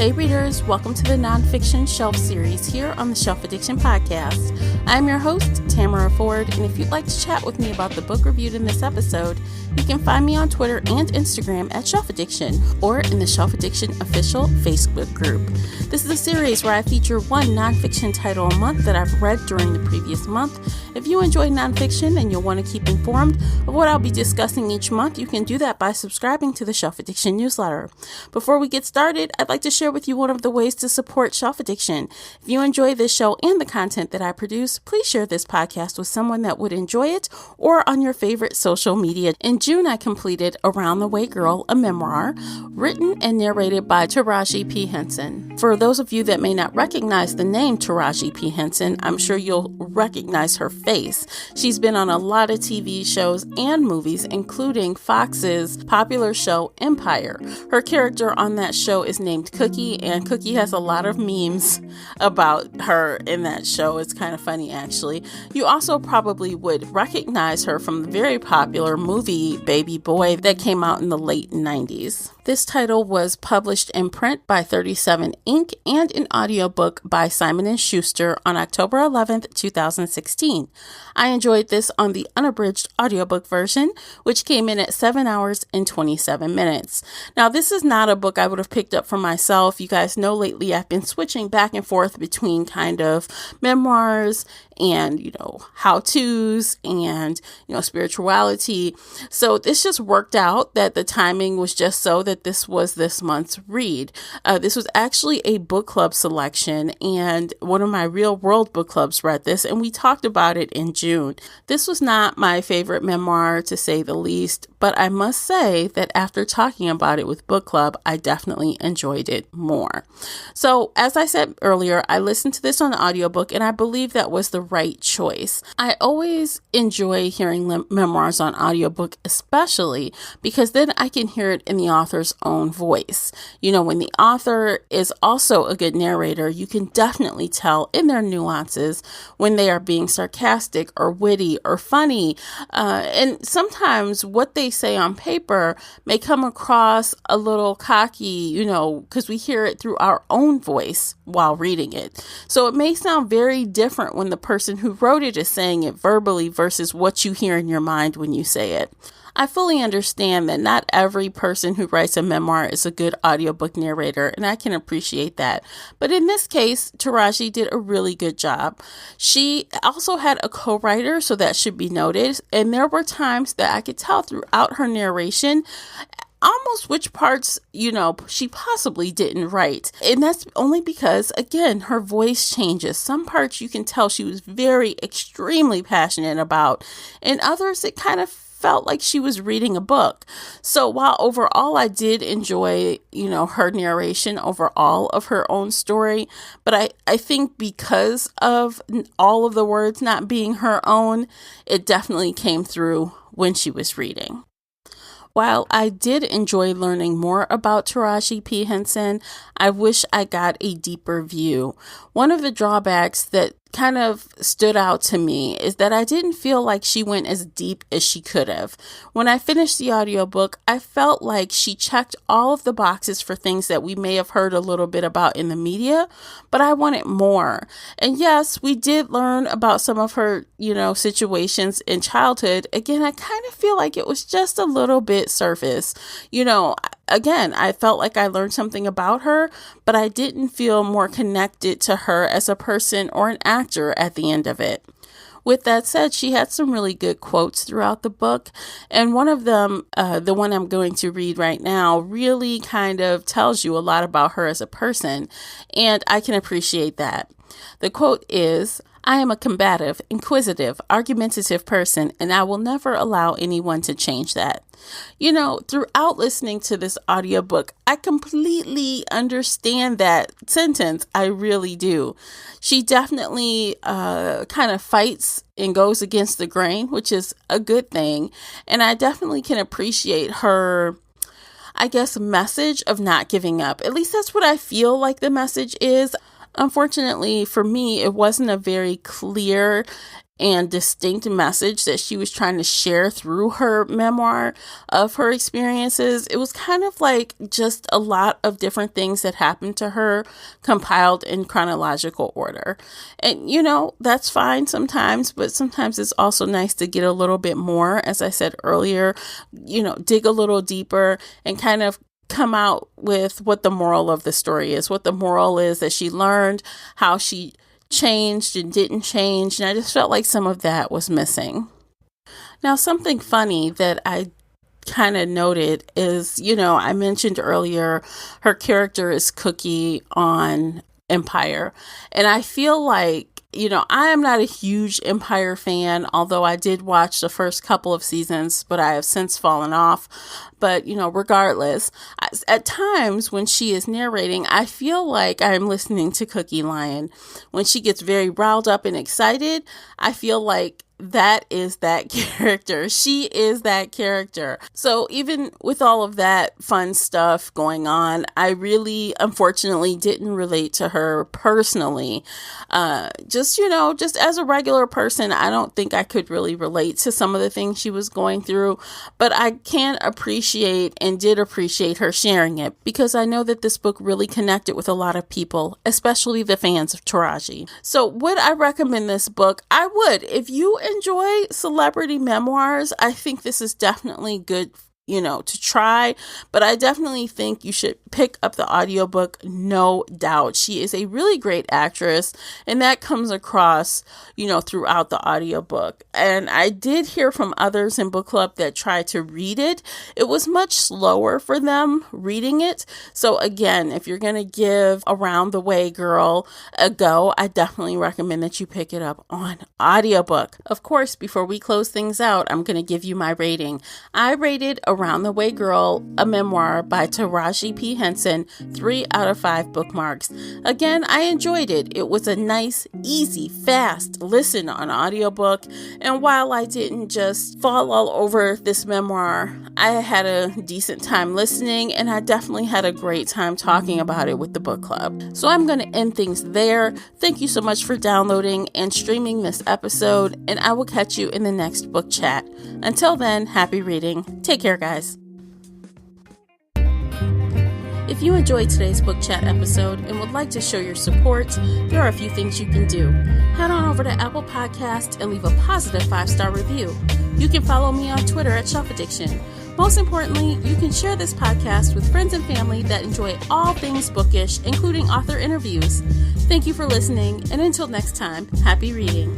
Hey readers, welcome to the Nonfiction Shelf Series here on the Shelf Addiction Podcast. I'm your host, Tamara Ford, and if you'd like to chat with me about the book reviewed in this episode, you can find me on Twitter and Instagram at Shelf Addiction or in the Shelf Addiction official Facebook group. This is a series where I feature one nonfiction title a month that I've read during the previous month. If you enjoy nonfiction and you'll want to keep informed of what I'll be discussing each month, you can do that by subscribing to the Shelf Addiction newsletter. Before we get started, I'd like to share with you one of the ways to support Shelf Addiction. If you enjoy this show and the content that I produce, please share this podcast with someone that would enjoy it or on your favorite social media. In June, I completed Around the Way Girl, a memoir, written and narrated by Taraji P. Henson. For those of you that may not recognize the name Taraji P. Henson, I'm sure you'll recognize her face. She's been on a lot of TV shows and movies, including Fox's popular show Empire. Her character on that show is named Cookie, and Cookie has a lot of memes about her in that show. It's kind of funny, actually. You also probably would recognize her from the very popular movie Baby Boy that came out in the late 90s. This title was published in print by 37 Inc. and in audiobook by Simon & Schuster on October 11th, 2016. I enjoyed this on the unabridged audiobook version, which came in at 7 hours and 27 minutes. Now, this is not a book I would have picked up for myself. You guys know lately I've been switching back and forth between kind of memoirs and, how-tos and, spirituality. So this just worked out that the timing was just so that this was this month's read. This was actually a book club selection, and one of my real world book clubs read this, and we talked about it in June. This was not my favorite memoir, to say the least, but I must say that after talking about it with book club, I definitely enjoyed it more. So as I said earlier, I listened to this on audiobook, and I believe that was the right choice. I always enjoy hearing memoirs on audiobook, especially because then I can hear it in the author's own voice. When the author is also a good narrator, you can definitely tell in their nuances when they are being sarcastic or witty or funny. And sometimes what they say on paper may come across a little cocky, because we hear it through our own voice while reading it. So it may sound very different when the person who wrote it is saying it verbally versus what you hear in your mind when you say it. I fully understand that not every person who writes a memoir is a good audiobook narrator, and I can appreciate that. But in this case, Taraji did a really good job. She also had a co-writer, so that should be noted. And there were times that I could tell throughout her narration almost which parts, she possibly didn't write. And that's only because, again, her voice changes. Some parts you can tell she was extremely passionate about, and others it kind of felt like she was reading a book. So while overall I did enjoy, her narration overall of her own story, but I think because of all of the words not being her own, it definitely came through when she was reading. While I did enjoy learning more about Taraji P. Henson, I wish I got a deeper view. One of the drawbacks that kind of stood out to me is that I didn't feel like she went as deep as she could have. When I finished the audiobook, I felt like she checked all of the boxes for things that we may have heard a little bit about in the media, but I wanted more. And yes, we did learn about some of her, situations in childhood. Again, I kind of feel like it was just a little bit surface. Again, I felt like I learned something about her, but I didn't feel more connected to her as a person or an actor at the end of it. With that said, she had some really good quotes throughout the book, and one of them, the one I'm going to read right now, really kind of tells you a lot about her as a person, and I can appreciate that. The quote is, "I am a combative, inquisitive, argumentative person, and I will never allow anyone to change that." Throughout listening to this audiobook, I completely understand that sentence. I really do. She definitely kind of fights and goes against the grain, which is a good thing. And I definitely can appreciate her, message of not giving up. At least that's what I feel like the message is. Unfortunately for me, it wasn't a very clear and distinct message that she was trying to share through her memoir of her experiences. It was kind of like just a lot of different things that happened to her compiled in chronological order. And, that's fine sometimes, but sometimes it's also nice to get a little bit more, as I said earlier, dig a little deeper and kind of come out with what the moral of the story is, what the moral is that she learned, how she changed and didn't change. And I just felt like some of that was missing. Now, something funny that I kind of noted is, I mentioned earlier her character is Cookie on Empire. And I feel like, I am not a huge Empire fan, although I did watch the first couple of seasons, but I have since fallen off. But, regardless, at times when she is narrating, I feel like I'm listening to Cookie Lyon. When she gets very riled up and excited, I feel like that is that character. She is that character. So even with all of that fun stuff going on, I really, unfortunately, didn't relate to her personally. Just as a regular person, I don't think I could really relate to some of the things she was going through, but I can appreciate and did appreciate her sharing it because I know that this book really connected with a lot of people, especially the fans of Taraji. So would I recommend this book? I would. If you enjoy celebrity memoirs, I think this is definitely good, to try, but I definitely think you should pick up the audiobook, no doubt. She is a really great actress, and that comes across, throughout the audiobook. And I did hear from others in book club that tried to read it. It was much slower for them reading it. So again, if you're going to give Around the Way Girl a go, I definitely recommend that you pick it up on audiobook. Of course, before we close things out, I'm going to give you my rating. I rated Around the Way Girl, a memoir by Taraji P. Henson, 3 out of 5 bookmarks. Again, I enjoyed it. It was a nice, easy, fast listen on audiobook. And while I didn't just fall all over this memoir, I had a decent time listening, and I definitely had a great time talking about it with the book club. So I'm going to end things there. Thank you so much for downloading and streaming this episode, and I will catch you in the next book chat. Until then, happy reading. Take care, guys. If you enjoyed today's book chat episode and would like to show your support, there are a few things you can do. Head on over to Apple Podcasts and leave a positive 5-star review. You can follow me on Twitter at Shelf Addiction. Most importantly, you can share this podcast with friends and family that enjoy all things bookish, including author interviews. Thank you for listening, and until next time, happy reading.